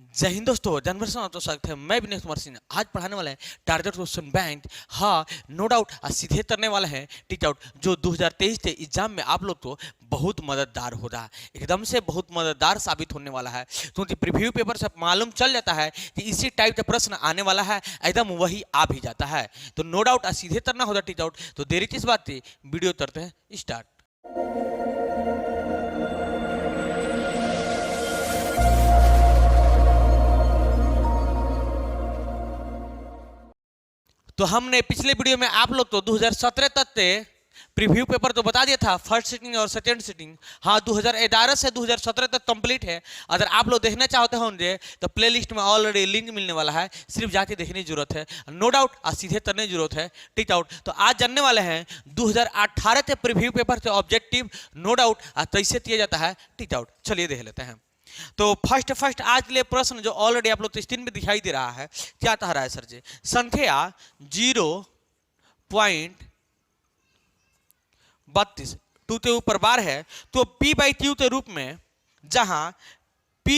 जय हिंद दोस्तों, जानवर से आपका स्वागत है। मैं विनेश कुमार सिंह आज पढ़ाने वाला है टारगेट क्वेश्चन बैंक। हाँ, नो डाउट सीधे करने वाला है टिक आउट जो 2023 के एग्जाम में आप लोग को बहुत मददगार होगा, एकदम से बहुत मददगार साबित होने वाला है। क्योंकि प्रीव्यू पेपर से मालूम चल जाता है कि इसी टाइप का प्रश्न आने वाला है, एकदम वही आ भी जाता है। तो नो डाउट सीधे करना होगा टिक आउट। तो देरी किस बात थी, वीडियो करते हैं स्टार्ट। तो हमने पिछले वीडियो में आप लोग तो 2017 तक के प्रीव्यू पेपर तो बता दिया था, फर्स्ट सिटिंग और सेकेंड सिटिंग। हाँ, 2011 से 2017 तक कंप्लीट है। अगर आप लोग देखना चाहते होंगे तो प्लेलिस्ट में ऑलरेडी लिंक मिलने वाला है, सिर्फ जाके देखने की जरूरत है। नो डाउट सीधे करने की जरूरत है टिक आउट। तो आज जानने वाले हैं 2018 के प्रीव्यू पेपर से ऑब्जेक्टिव नो डाउट कैसे किया जाता है टिक आउट। चलिए देख लेते हैं। तो फर्स्ट आज के लिए प्रश्न जो ऑलरेडी आप लोग स्क्रीन पे दिखाई दे रहा है, क्या कह रहा है सर जी? संख्या 0.32 टू के ऊपर बार है तो p बाई क्यू के रूप में, जहां p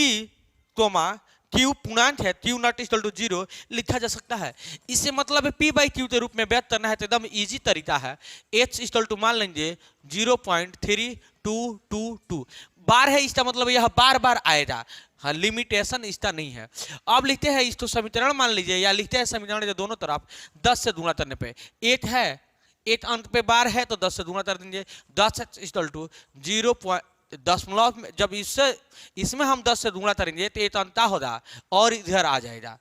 कोमा क्यू पूर्णांक है, क्यू नॉट इक्वल टू 0 लिखा जा सकता है। इससे मतलब p बाई क्यू के रूप में व्यक्त करना है तो एकदम इजी तरीका है। h इक्वल टू मान लेंगे 0.3222 बार है, इसका मतलब यह बार बार आएगा। हाँ, लिमिटेशन इसका नहीं है। अब लिखते हैं इसको समीकरण मान लीजिए, या लिखते हैं समीकरण के दोनों तरफ 10 से गुणा करने पे 8 है, 8 अंक पे बार है तो 10 से गुणा कर देंगे। 10 इक्वल टू 0.10 में जब इसमें हम 10 से गुणा करेंगे तो 8 अंक होगा और इधर आ जाएगा,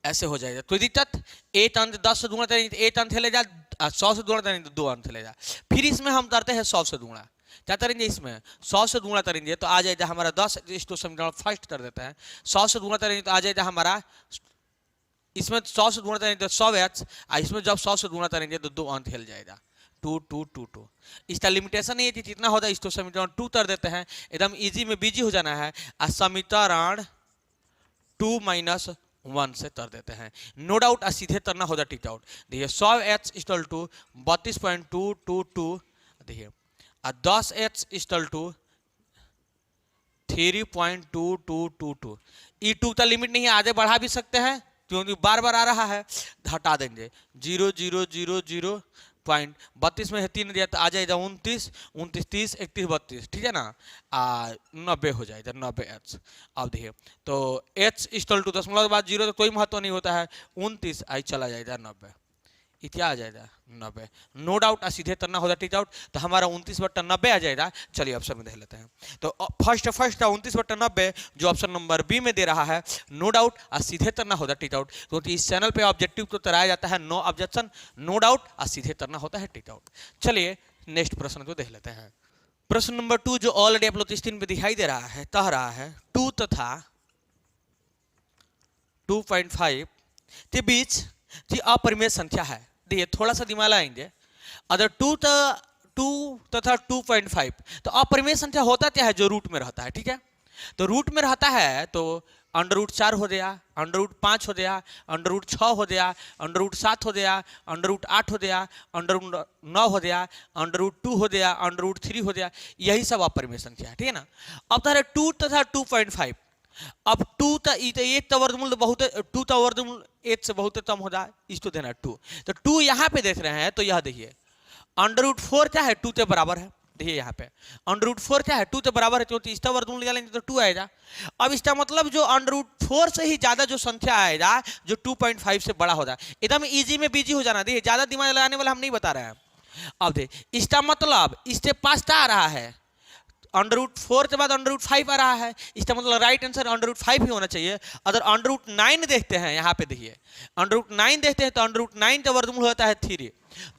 ऐसे हो जाएगा। कोई दिक्कत? 8 अंक 10 से गुणा करेंगे तो 8 अंक चलेगा, 100 से गुणा करेंगे तो 2 अंक चलेगा। फिर इसमें हम करते हैं 100 से गुणा। क्या करेंगे? इसमें 100 से गुणा करेंगे तो आ जाएगा हमारा 10। इसको समीकरण फर्स्ट कर देते हैं। 100 से गुणा करेंगे तो आ जाएगा हमारा, इसमें 100 से गुणा करेंगे तो 100h, इसमें जब 100 से गुणा करेंगे तो 2 अंक हिल जाएगा, 2 2 2 2। इसका लिमिटेशन नहीं है कि कितना होता है, इसको समीकरण 2 कर देते हैं, एकदम इजी में बिजी हो जाना है। समीकरण 2 माइनस 1 से कर देते हैं। नो डाउट सीधे करना होगा टिक आउट। देखिए 100h इक्वल टू 32.222, देखिए 10h इक्वल टू 3.2222। ई 2 का लिमिट नहीं है, आगे बढ़ा भी सकते हैं क्योंकि बार बार आ रहा है। हटा देंगे 0.0000 में है 3 दिया तो आ जाएगा 29, 29 30 31 32, ठीक है ना। 90 हो जाएगा, 90h। अब देखिए तो h इक्वल टू 10 बाद 0 तो कोई महत्व नहीं होता है, 29 आई चला जाएगा 90, क्या आ जाएगा 90। नो डाउट सीधे करना होगा टिक आउट। तो हमारा 29/90 आ जाएगा। चलिए ऑप्शन में देख लेते हैं। तो फर्स्ट का 29/90 जो ऑप्शन नंबर बी में दे रहा है, नो डाउट सीधे करना होगा टिक आउट। क्योंकि इस चैनल पे ऑब्जेक्टिव को कराया जाता है नो ऑब्जेक्शन, नो डाउट सीधे करना होता है टिक आउट। चलिए नेक्स्ट प्रश्न को देख लेते हैं। प्रश्न नंबर 2 जो ऑलरेडी आप लोग स्क्रीन पे दिखाई दे रहा है, कह रहा है 2 तथा 2.5 के बीच की अपरिमेय संख्या है। देखिए थोड़ा सा दिमाग लगाएंगे, अगर 2 तथा 2.5 तो अपरिमेय संख्या होता क्या है? जो रूट में रहता है, ठीक है। तो रूट में रहता है तो √4 हो गया, √5 हो गया, √6 हो गया, √7 हो गया, √8 हो गया, √9 हो गया, √2 हो गया, √3 हो गया। यही सब अपरिमेय संख्या है, ठीक है ना। अब तो 2 तथा 2.5, अब 2 का वर्गमूल बहुत, 2 का वर्गमूल 8 से बहुत कम हो जाए, इसको देना 2। तो 2 यहाँ पे देख रहे हैं तो यह देखिए √4 क्या है? 2 के बराबर है। देखिए यहाँ पे √4 क्या है? 2 के बराबर है, क्योंकि इसका वर्गमूल निकालेंगे तो 2 आएगा। अब इसका मतलब जो √4 से ही ज्यादा जो संख्या आएगा जो 2.5 से बड़ा होगा, एकदम इजी में बिजी हो जाना। देखिए ज्यादा दिमाग लगाने वाला हम नहीं बता रहे हैं। अब देख इसका मतलब इसके पास क्या आ रहा है? √4 के बाद √5 आ रहा है, इसका मतलब राइट आंसर √5 ही होना चाहिए। अगर √9 देखते हैं, यहाँ पे देखिए √9 देखते हैं तो √9 का वर्गमूल होता है 3,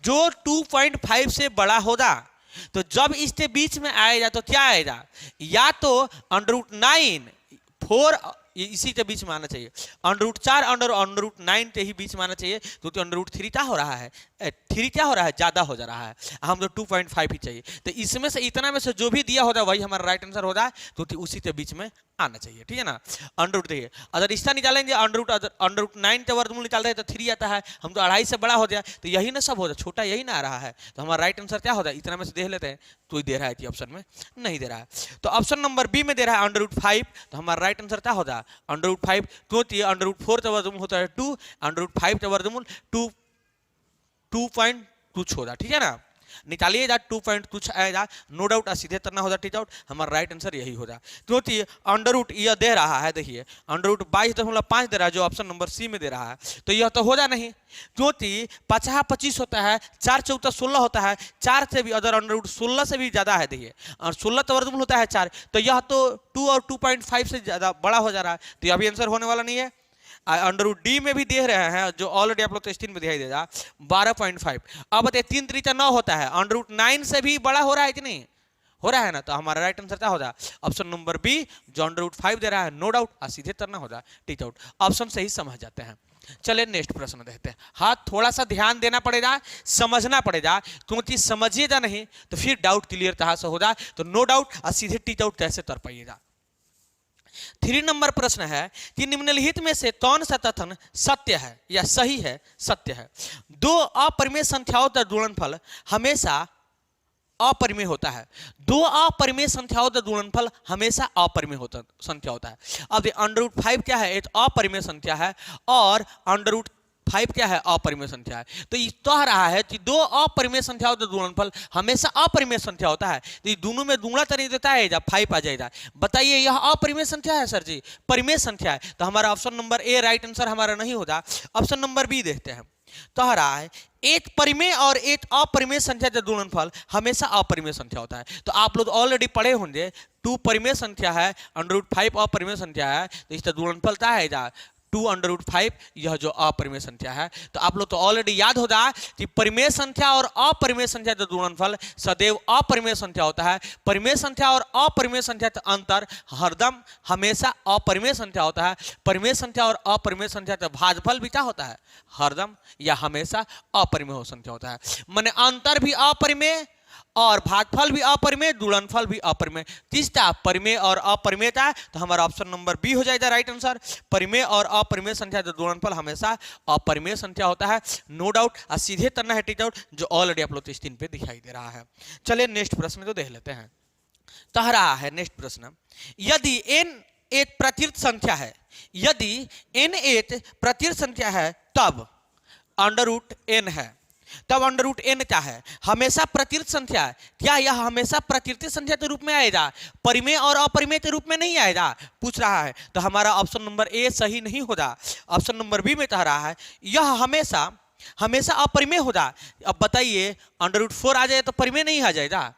जो 2.5 से बड़ा होगा। तो जब इसके बीच में आएगा तो क्या आएगा? या तो √9 4 ये इसी के बीच में आना चाहिए। √4 और √9 के ही बीच में आना चाहिए, क्योंकि √3 क्या हो रहा है, 3 क्या हो रहा है, ज्यादा हो जा रहा है, हम तो 2.5 ही चाहिए। तो इसमें से इतना में से जो भी दिया होता है वही हमारा राइट आंसर होता है, क्योंकि उसी के बीच में आना चाहिए, ठीक है ना। √ देखिए अगर इसका निकालेंगे √9 का वर्गमूल निकाल रहे तो 3 आता है, हम तो 2.5 से बड़ा हो गया, तो यही ना सब हो जाए, छोटा यही ना आ रहा है, तो हमारा राइट आंसर क्या होता है, इतना में से देख लेते हैं, तो ही दे रहा है कि ऑप्शन में नहीं दे रहा है। तो ऑप्शन नंबर बी में दे रहा है √5, तो हमारा राइट आंसर क्या होता है √5, क्योंकि √4 का वर्गमूल होता है 2, √5 का वर्गमूल 2.2 होगा, ठीक है ना। निकालिएगा 2.2 आएगा, नो डाउट सीधे करना होगा, टी आउट, हमारा राइट आंसर यही होगा, क्योंकि √ यह दे रहा है, देखिए √22.5 दे रहा है, जो ऑप्शन नंबर सी में दे रहा है, तो यह तो होगा नहीं, क्योंकि 50-25 होता है, 4×4=16 होता है, 4 से भी अदर √16 से भी ज्यादा है, देखिए और 16 का वर्गमूल होता है 4, तो यह तो 2 और 2.5 से ज्यादा बड़ा हो जा रहा है, तो यह भी आंसर होने वाला नहीं है। √D में भी दे रहे हैं, जो ऑलरेडी आप लोग टेस्टिंग में दिखाई देगा 12.5। अब बताइए 3 × 9 होता है, √9 से भी बड़ा हो रहा है कि नहीं, हो रहा है ना, तो हमारा राइट आंसर क्या होगा ऑप्शन नंबर बी, जो √5 दे रहा है, नो डाउट सीधे करना होगा, टिक आउट, ऑप्शन से ही समझ जाते हैं। चलिए नेक्स्ट प्रश्न देखते हैं। हाँ, थोड़ा सा ध्यान देना पड़ेगा, समझना पड़ेगा, क्योंकि समझिएगा नहीं तो फिर डाउट क्लियर कहाँ से होगा, तो नो डाउट सीधे टिक आउट कैसे कर पाइएगा। 3 नंबर प्रश्न है कि निम्नलिखित में से कौन सा कथन सत्य है या सही है, सत्य है। 2 अपरिमेय संख्याओं का गुणनफल हमेशा अपरिमेय होता है, 2 अपरिमेय संख्याओं का गुणनफल हमेशा अपरिमेय संख्या होता है। अब √5 क्या है, एक अपरिमेय संख्या है, और √5 क्या है, अपरिमेय संख्या है, तो ये कह रहा है कि 2 अपरिमेय संख्याओं का गुणनफल हमेशा अपरिमेय संख्या होता है, तो ये दोनों में गुणा तो नहीं देता है, 5 आ जाएगा। बताइए यह अपरिमेय संख्या है सर जी, परिमेय संख्या है, तो हमारा option number A right answer हमारा नहीं होगा। ऑप्शन नंबर बी देखते हैं, कह रहा है एक परिमेय और एक अपरिमेय संख्या का गुणनफल हमेशा अपरिमेय संख्या होता है। तो आप लोग ऑलरेडी पढ़े होंगे, 2 परिमेय संख्या है, √5 अपरिमेय संख्या है, तो इसका गुणनफल क्या है 2 √5, यह जो अपरिमेय संख्या है। तो आप लोग तो ऑलरेडी याद होगा कि परिमेय संख्या और अपरिमेय संख्या का गुणनफल सदैव अपरिमेय संख्या होता है। परिमेय संख्या और अपरिमेय संख्या का अंतर हरदम हमेशा अपरिमेय संख्या होता है। परिमेय संख्या और अपरिमेय संख्या का भागफल भी क्या होता है, हरदम या हमेशा अपरिमेय संख्या होता है। माने अंतर भी अपरिमेय और भागफल भी अपरिमेय, गुणनफल भी अपरिमेय। तीसरा परिमेय और अपरिमेयता, तो हमारा ऑप्शन नंबर बी हो जाएगा राइट आंसर। परिमेय और अपरिमेय संख्या का गुणनफल हमेशा अपरिमेय संख्या होता है, नो डाउट। सीधे करना है टिक आउट, जो ऑलरेडी आप लोग स्क्रीन पे दिखाई दे रहा है। चलिए नेक्स्ट प्रश्न को देख लेते हैं। कह रहा है नेक्स्ट प्रश्न, यदि n एक प्रतिर्थ संख्या है, यदि n एक प्रतिर्थ संख्या है तब √n है, तब √n क्या है, हमेशा प्रतिर्थ संख्या है। क्या यह हमेशा प्रतिर्थ संख्या के रूप में आएगा, परिमेय और अपरिमेय के रूप में नहीं आएगा, पूछ रहा है। तो हमारा ऑप्शन नंबर ए सही नहीं होगा। ऑप्शन नंबर बी में कह रहा है यह हमेशा हमेशा अपरिमेय होगा। अब बताइए √4 आ जाए तो परिमेय नहीं आ जाएगा,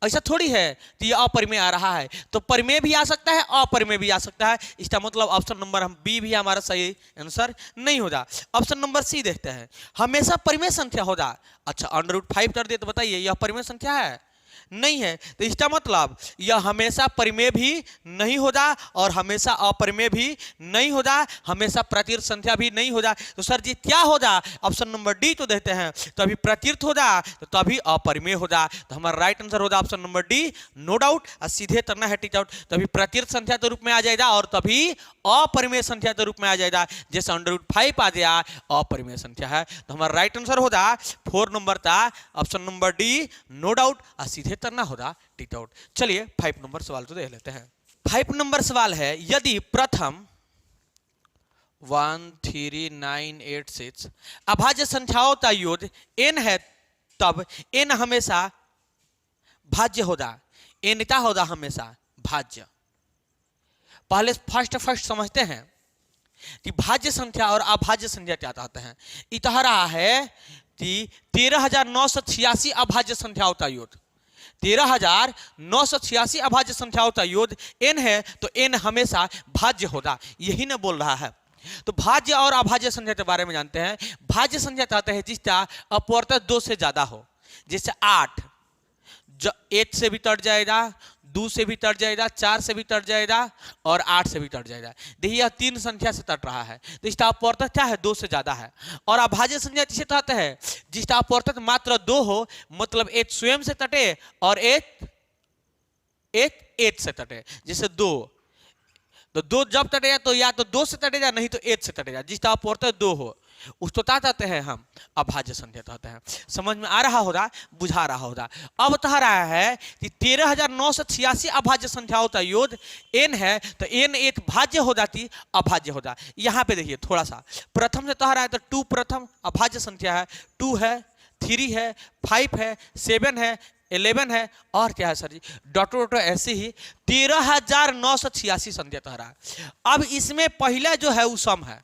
ऐसा थोड़ी है कि ये अपरिमेय आ रहा है, तो परिमेय भी आ सकता है, अपरिमेय भी आ सकता है। इसका मतलब ऑप्शन नंबर बी भी हमारा सही आंसर नहीं होगा। ऑप्शन नंबर सी देखते हैं, हमेशा परिमेय संख्या होगा। अच्छा √5 कर दिए तो बताइए यह परिमेय संख्या है, नहीं है, तो इसका मतलब यह हमेशा परिमेय भी नहीं होगा और हमेशा अपरिमेय भी नहीं होगा, हमेशा प्रतिर्थ संख्या भी नहीं होगा। तो सर जी क्या होगा, ऑप्शन नंबर डी तो देते हैं, तभी प्रतिर्थ होगा तो तभी अपरिमेय होगा। तो हमारा राइट आंसर होगा option number D, no doubt. सीधे करना है टिक आउट, तभी प्रतिर्थ संख्या के रूप में आ जाएगा और तभी अपरिमेय संख्या के रूप में आ जाएगा। जैसे √5 आ गया अपरिमेय संख्या है, तो हमारा राइट आंसर होगा 4 नंबर था option number D, no doubt. सीधे करना होगा टिक आउट। चलिए 5 नंबर सवाल तो देख लेते हैं। 5 नंबर सवाल है, यदि प्रथम 1 3 9 8 6 अभाज्य संख्याओं का योग n है, तब n हमेशा भाज्य होगा। n क्या होगा, हमेशा भाज्य। पहले फर्स्ट समझते हैं कि भाज्य संख्या और अभाज्य संख्या क्या कहते हैं। इतना रहा है कि 13,986 अभाज्य संख्याओं का योग, 13,986 अभाज्य संख्याओं का योग n है, तो n हमेशा भाज्य होगा, यही ना बोल रहा है। तो भाज्य और अभाज्य संख्या के बारे में जानते हैं। भाज्य संख्या कहते हैं जिसका अपवर्तक 2 से ज्यादा हो, जैसे 8 1 से भी कट जाएगा, 2 से भी कट जाएगा, 4 से भी कट जाएगा और 8 से भी कट जाएगा। देखिए यह 3 संख्या से कट रहा है, तो इसका अपवर्तक क्या है, 2 से ज्यादा है। और अभाज्य संख्या जिसे कहते हैं जिसका अपवर्तक मात्र 2 हो, मतलब 8 स्वयं से कटे और 8 से कटे। जैसे 2 तो 2 जब कटेगा तो या तो 2 से कटेगा, नहीं तो 8 से कटेगा। जिसका अपवर्तक 2 हो उसको क्या कहते हैं हम, अभाज्य संख्या कहते हैं। समझ में आ रहा होगा, बुझा रहा होगा। अब कह रहा है कि 13,986 अभाज्य संख्याओं का योग n है, तो n एक भाज्य हो जाती, अभाज्य होता। यहाँ पे देखिए थोड़ा सा, प्रथम से कह रहा है तो 2 प्रथम अभाज्य संख्या है, 2 है, 3 है, 5 है, 7 है, 11 है और क्या है सर जी, डॉटो ऐसे ही 13,986 संख्या कह रहा है। अब इसमें पहला जो है वो सम है,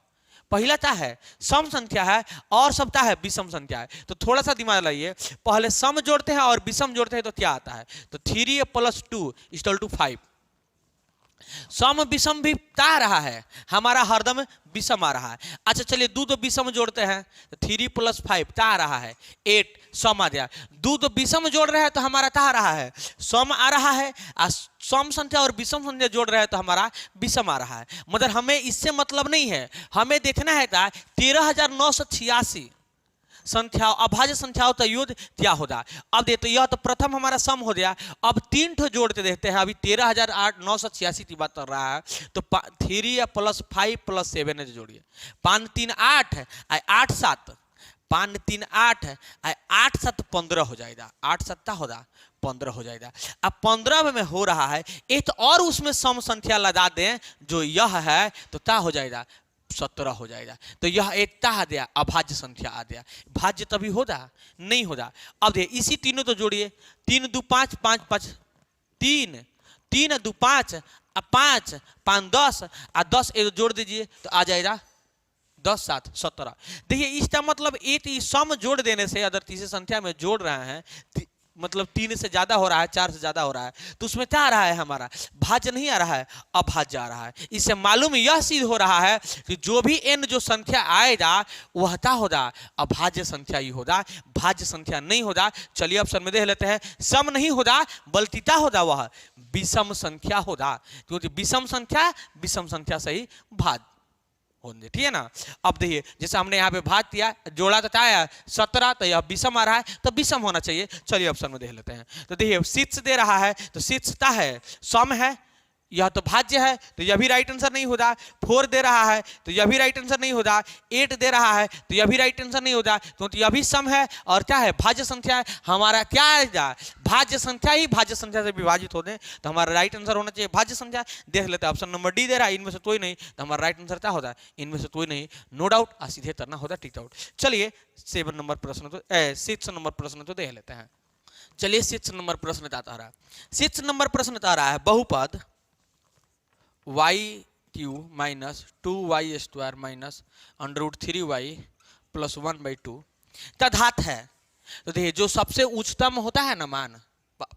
पहला क्या है, सम संख्या है और सब क्या है, विषम संख्या है। तो थोड़ा सा दिमाग लगाइए, पहले सम जोड़ते हैं और विषम जोड़ते हैं तो क्या आता है, तो 3 + 2 = 5। सम विषम भी क्या रहा है, हमारा हरदम विषम आ रहा है। अच्छा चलिए 2 तो विषम जोड़ते हैं, तो 3 + 5 क्या आ रहा है, 8, सम आ गया। 2 तो विषम जोड़ रहे हैं तो हमारा क्या आ रहा है, सम आ रहा है। सम संख्या और विषम संख्या जोड़ रहे हैं तो हमारा विषम आ रहा है। मगर हमें इससे मतलब नहीं है, हमें देखना है क्या, 13,986 संख्या अभाज्य संख्याओं का योग क्या होगा। अब देखते, यह तो प्रथम हमारा सम हो गया। अब 3 ठो जोड़ते देखते हैं, अभी 13,986 की बात कर रहा है, तो 3 + 5 + 7 है, जोड़िए 5 3 8 है, 8 7, 5 3 8 है, 8 7 15 हो जाएगा, 8 7 होगा 15 हो जाएगा। अब 15 में हो रहा है एक और उसमें सम संख्या लगा दें जो यह है, तो क्या हो जाएगा, 17 हो जाएगा। तो यह एक क्या आ गया, अभाज्य संख्या आ गया। भाज्य तभी होगा, नहीं होगा। अब देखिए इसी तीनों तो जोड़िए, 3 2 5 5 5 3 3 2 5 5 5 10 10 जोड़ दीजिए तो आ जाएगा 10 7 17। देखिए इसका मतलब एक सम जोड़ देने से अगर तीसरी संख्या में जोड़ रहे हैं, मतलब 3 से ज्यादा हो रहा है, 4 से ज्यादा हो रहा है, तो उसमें क्या आ रहा है, हमारा भाज्य नहीं आ रहा है, अभाज्य आ रहा है। इससे मालूम यह सिद्ध हो रहा है कि जो भी n जो संख्या आएगा वह क्या होगा, अभाज्य संख्या ही होगा, भाज्य संख्या नहीं होगा। चलिए ऑप्शन में देख लेते हैं, सम नहीं होगा बल्कि क्या होगा, वह विषम संख्या होगा, क्योंकि विषम संख्या से ही भाज्य, ठीक है ना। अब देखिए जैसे हमने यहाँ पे भाग किया, जोड़ा तो आया 17, तो यह विषम आ रहा है, तो विषम होना चाहिए। चलिए ऑप्शन में देख लेते हैं। तो देखिए 6 दे रहा है, तो 6 क्या है, सम है, यह तो भाज्य है, तो यह भी राइट आंसर नहीं होगा। 4 दे रहा है तो यह भी राइट आंसर नहीं होगा। 8 दे रहा है तो यह भी राइट आंसर नहीं होगा, क्योंकि यह भी सम है और क्या है, भाज्य संख्या है। हमारा क्या आएगा, भाज्य संख्या ही भाज्य संख्या से विभाजित हो जाए, तो हमारा राइट आंसर होना चाहिए भाज्य संख्या। देख लेते हैं, ऑप्शन नंबर डी दे रहा है, इनमें से कोई नहीं, तो हमारा राइट आंसर क्या होता है, इनमें से कोई नहीं, नो डाउट, सीधे करना होता टिक आउट। चलिए 6 नंबर प्रश्न तो 6 नंबर प्रश्न तो देख लेते हैं। चलिए 6 नंबर प्रश्न आता रहा है। 6 नंबर प्रश्न आ रहा है, बहुपद y³ - 2y² - √3y + 1/2 का घात है। तो देखिए जो सबसे उच्चतम होता है ना मान,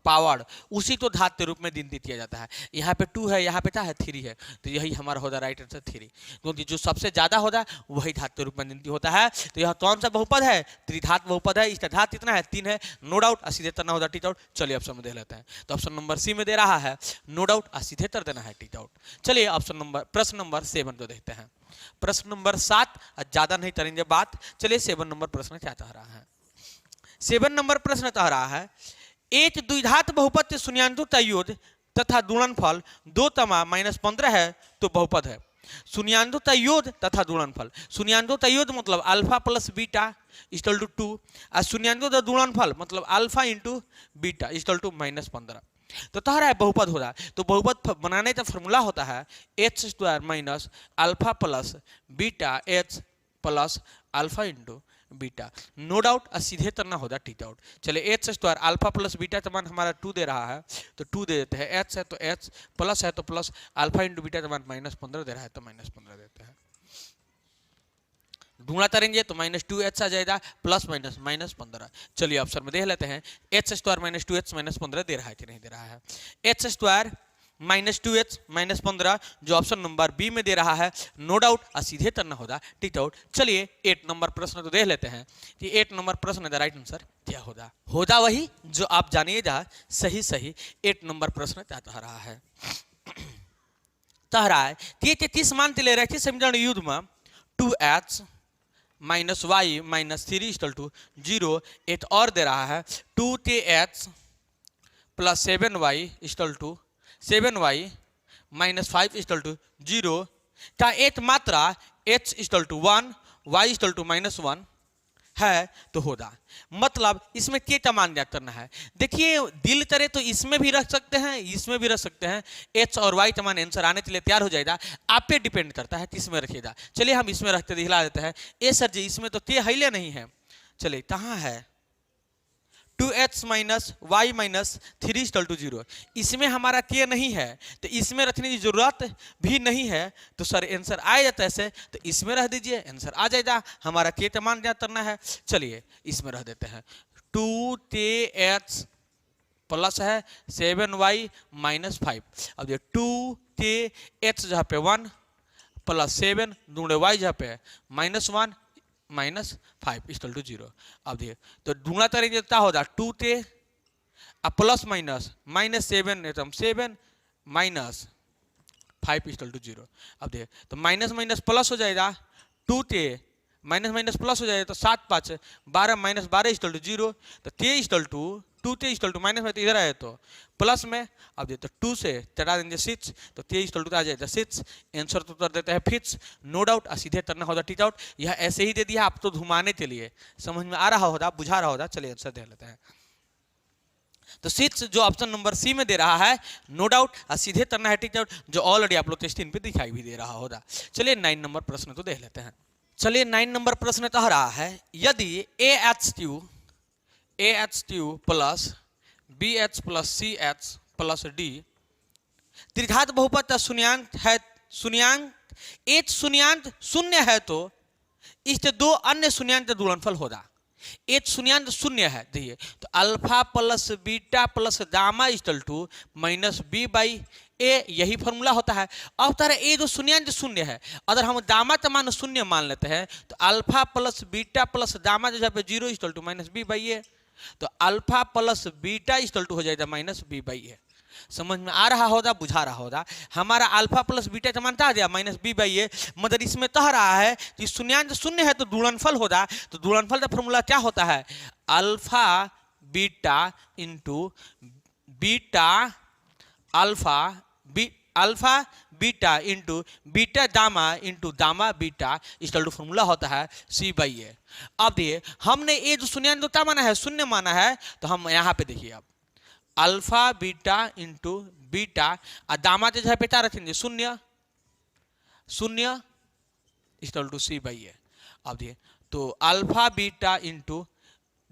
पावर, उसी को घात के रूप में गिनती किया जाता है। यहाँ पे 2 है, यहाँ पे क्या है, 3 है, तो यही हमारा होगा राइट आंसर 3, क्योंकि जो सबसे ज्यादा होगा वही घात के रूप में गिनती होता है। तो यह कौन सा बहुपद है, त्रिघात बहुपद है। इसका घात कितना है, 3 है, नो डाउट, सीधे करना होगा टिक आउट। चलिए ऑप्शन में देख लेते हैं। तो ऑप्शन नंबर सी में दे रहा है, नो डाउट, सीधे कर देना है टिक आउट। चलिए ऑप्शन नंबर प्रश्न नंबर 7 को देखते हैं। प्रश्न नंबर 7 ज्यादा नहीं करेंगे बात। चलिए 7 नंबर प्रश्न क्या कह रहा है। 7 नंबर प्रश्न कह रहा है, एक द्विघात बहुपद के शून्यान्तों का योग तथा गुणनफल 2 -15 है तो बहुपद है। शून्यान्तों का योग तथा गुणनफल, शून्यान्तों का योग मतलब अल्फा + बीटा = 2, और शून्यान्तों का गुणनफल मतलब अल्फा × बीटा = -15। तो कह रहा है बहुपद हो रहा है। तो बहुपद बनाने का फॉर्मूला होता है h² - alpha + beta h + alpha × beta, no doubt, सीधे करना होगा टिक आउट। चलिए h² अल्फा + बीटा का मान हमारा 2 दे रहा है, तो 2 दे देते हैं। h है तो h, प्लस है तो प्लस, अल्फा × बीटा का मान -15 दे रहा है तो -15 देते हैं। गुणा करेंगे तो -2h आ जाएगा, प्लस माइनस -15। चलिए ऑप्शन में देख लेते हैं, h² - 2h - 15 दे रहा है कि नहीं दे रहा है। h² -2h -15 जो ऑप्शन नंबर बी में दे रहा है, नो डाउट सीधे करना होगा, टिक आउट। चलिए 8 नंबर प्रश्न तो देख लेते हैं कि 8 नंबर प्रश्न का राइट आंसर क्या होगा वही जो आप जानिएगा सही सही 8 नंबर प्रश्न क्या कह रहा है। कह रहा है कि 33 मानते ले रहे समीकरण युद्ध में 2h -y -3 = 0, एक और दे रहा है 2kh + 7y = 7y -5 = 0 का एक मात्रा h = 1 y = -1 है तो होगा। मतलब इसमें क्या मान ज्ञात करना है। देखिए दिल करे तो इसमें भी रख सकते हैं, इसमें भी रख सकते हैं, h और y का मान आंसर आने के लिए तैयार हो जाएगा। आप पे डिपेंड करता है किसमें रखिएगा। चलिए हम इसमें रखते दिखला देते हैं। ए सर जी इसमें तो के हिले नहीं है। चलिए कहाँ है 2h - y -3 = 0, इसमें हमारा के नहीं है तो इसमें रखने की जरूरत भी नहीं है। तो सर आंसर आ जाता है ऐसे, तो इसमें रख दीजिए, आंसर आ जाएगा। हमारा के का मान ज्ञात करना है। चलिए इसमें रख देते हैं 2kh प्लस है 7y -5। अब ये 2kh जहाँ पे 1 + 7 दूणे y जहाँ पे -1 -5 = 0। अब देखिए तो ढूंढना करेंगे क्या होगा 2k प्लस माइनस -7 7 -5 = 0। अब देखिए तो माइनस माइनस प्लस हो जाएगा 2k माइनस प्लस हो जाएगा तो 7 5 12 -12 = 0। तो k = 2k = माइनस में तो इधर आए तो प्लस में। अब देखिए तो 2 से चढ़ा देंगे 6 तो k = आ जाएगा 6। आंसर तो कर देते हैं फिक्स, नो डाउट सीधे करना होगा, टिक आउट। यह ऐसे ही दे दिया आप तो घुमाने के लिए, समझ में आ रहा होगा, बुझा रहा होगा। चलिए आंसर देख लेते हैं। तो 6 जो ऑप्शन नंबर सी में दे रहा है, नो डाउट सीधे करना है, टिक आउट, जो ऑलरेडी आप लोग स्क्रीन पे दिखाई भी दे रहा होगा। चलिए 9 नंबर प्रश्न तो देख लेते हैं। चलिए 9 नंबर प्रश्न कह रहा है यदि AH2 plus BH plus CH plus D त्रिघात बहुपद का शून्यांक है, शून्यांक एक शून्यांक शून्य है तो इसके दो अन्य शून्यांक का गुणनफल होगा। एक शून्यांक शून्य है, देखिए तो alpha plus beta plus gamma = -b/a, यही फॉर्मूला होता है। अब तरह ये जो शून्यांक शून्य है, अगर हम गामा का मान शून्य मान लेते हैं तो alpha plus beta plus gamma जगह पे 0 = -b/a, तो अल्फा प्लस बीटा = हो जाएगा -b/a। समझ में आ रहा होगा, बुझा रहा होगा। हमारा अल्फा प्लस बीटा का मानता आ गया -b/a। मगर इसमें कह रहा है कि शून्यांक शून्य है तो गुणनफल होगा। तो गुणनफल का फॉर्मूला क्या होता है, alpha beta into beta alpha beta into beta gamma into gamma beta = formula होता है c/a। अब देखिए हमने ये जो शून्यांक क्या माना है, शून्य माना है, तो हम यहाँ पे देखिए अब अल्फा बीटा इंटू बीटा और दामा के जगह पे क्या रखेंगे शून्य = c/a। अब देखिए तो अल्फा बीटा इंटू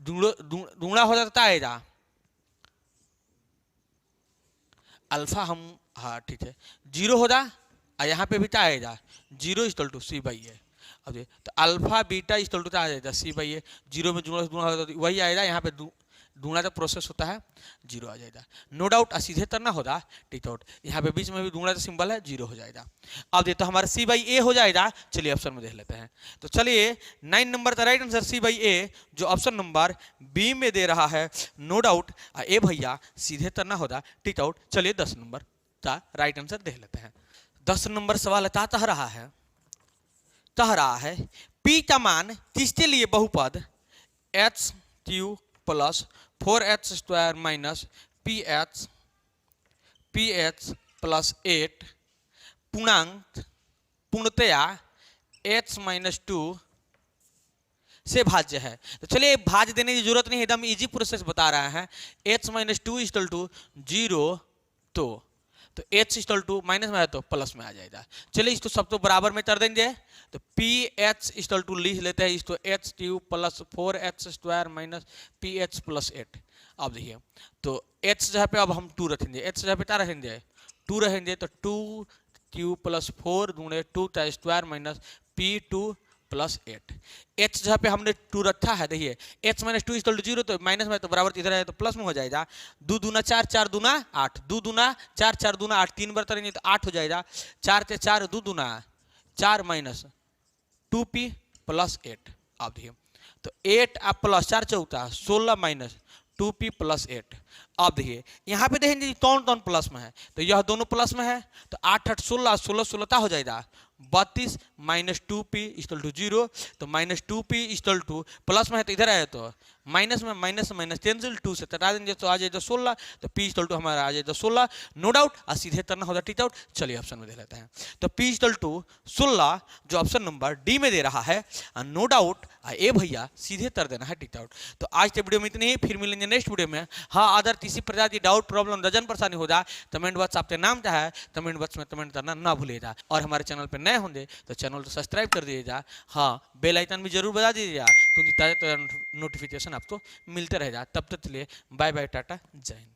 दूंगा हो जाता है अल्फा, हम हाँ ठीक है 0 हो जा, और यहाँ पे बीटा आएगा 0 = c/a। अब देखिए तो अल्फा बीटा = आ जाएगा c/a। 0 में दूंगा वही आएगा, यहाँ पे दूंगा का प्रोसेस होता है 0 आ जाएगा, नो डाउट सीधे करना होगा, टिक आउट। यहाँ पे बीच में भी दूंगा का सिंबल है 0 हो जाएगा। अब देखिए तो हमारा c/a हो जाएगा। चलिए ऑप्शन में देख लेते हैं। तो चलिए 9 नंबर का राइट आंसर c/a जो ऑप्शन नंबर बी में दे रहा है, नो डाउट ए भैया सीधे करना होगा, टिक आउट। चलिए 10 नंबर का राइट आंसर देख लेते हैं। 10 नंबर सवाल कह रहा है p का मान किसके लिए बहुपद h³ plus 4h² ph plus 8 पूर्णतया h-2 से भाज्य है। तो चलिए भाज्य देने की जरूरत नहीं है, एकदम इजी प्रोसेस बता रहा है। h-2 = 0 तो h = माइनस में है तो प्लस में आ जाएगा। चलिए इसको सब तो बराबर में कर देंगे। तो ph = लिख लेते हैं इसको h³ plus 4h² ph plus 8। अब देखिए तो h जगह पे अब हम 2 रखेंगे, h जगह पे क्या रखेंगे 2 रहेंगे, तो 2³ प्लस 4 दूणे 2 का square minus p2 plus 8। h जहाँ पे हमने 2 रखा है, देखिए h माइनस 2 इक्वल टू 0, तो माइनस में तो बराबर इधर है तो प्लस में हो जाएगा। 2 दूना 4, 4 दूना 8, 2 दूना 4, 4 दूना 8, 3 बार करेंगे तो 8 हो जाएगा। 4 से 4 2 दूना 4 माइनस 2p प्लस 8। आप देखिए तो 8 आप प्लस 4 चौथा 16 माइनस 2p प्लस 8। अब देखिए यहाँ पे देखेंगे कौन कौन प्लस में है, तो यह दोनों प्लस में है, तो 8 8 16, 16 16 हो जाएगा 32 माइनस 2p इक्वल टू 0। तो minus 2p equal two plus में है तो इधर आया तो माइनस में माइनस माइनस कैंसिल, 2 से हटा देंगे तो आ जाएगा 16, तो p इक्वल टू हमारा आ जाएगा 16, नो डाउट। और सीधे करना होगा टिक आउट। चलिए ऑप्शन में दे लेते हैं, तो p इक्वल टू 16 जो ऑप्शन नंबर डी में दे रहा है, नो डाउट ए भैया सीधे कर देना है टिक आउट। तो आज के वीडियो में इतनी ही, फिर मिलेंगे नेक्स्ट वीडियो में। हाँ, अदर किसी प्रकार की डाउट प्रॉब्लम रजन परेशानी हो जाए, कमेंट बॉक्स आपके नाम क्या है कमेंट बॉक्स में कमेंट करना ना भूलिएगा। और हमारे चैनल पर नए होंगे तो चैनल को सब्सक्राइब कर दीजिएगा। हाँ, बेल आइकन भी जरूर बजा दीजिएगा क्योंकि ताज़ा नोटिफिकेशन आपको मिलते रहेगा। तब तक के लिए बाय बाय, टाटा, जय हिंद।